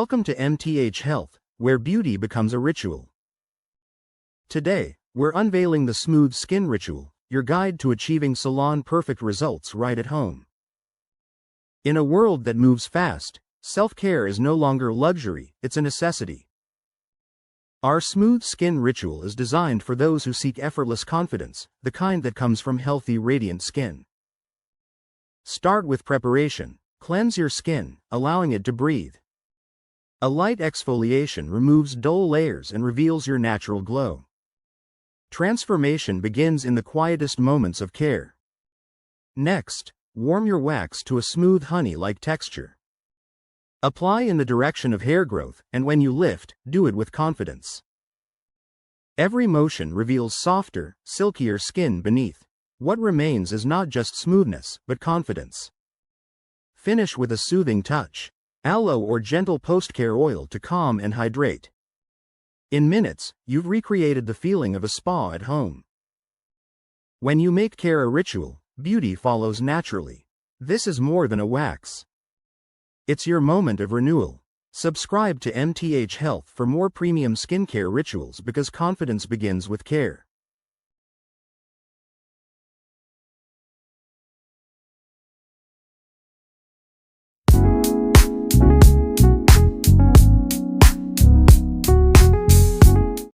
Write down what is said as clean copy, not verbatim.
Welcome to MTH Health, where beauty becomes a ritual. Today, we're unveiling the Smooth Skin Ritual, your guide to achieving salon-perfect results right at home. In a world that moves fast, self-care is no longer luxury, it's a necessity. Our Smooth Skin Ritual is designed for those who seek effortless confidence, the kind that comes from healthy, radiant skin. Start with preparation. Cleanse your skin, allowing it to breathe. A light exfoliation removes dull layers and reveals your natural glow. Transformation begins in the quietest moments of care. Next, warm your wax to a smooth honey-like texture. Apply in the direction of hair growth, and when you lift, do it with confidence. Every motion reveals softer, silkier skin beneath. What remains is not just smoothness, but confidence. Finish with a soothing touch. Aloe or gentle post-care oil to calm and hydrate. In minutes, you've recreated the feeling of a spa at home. When you make care a ritual, beauty follows naturally. This is more than a wax. It's your moment of renewal. Subscribe to MTH Health for more premium skincare rituals because confidence begins with care.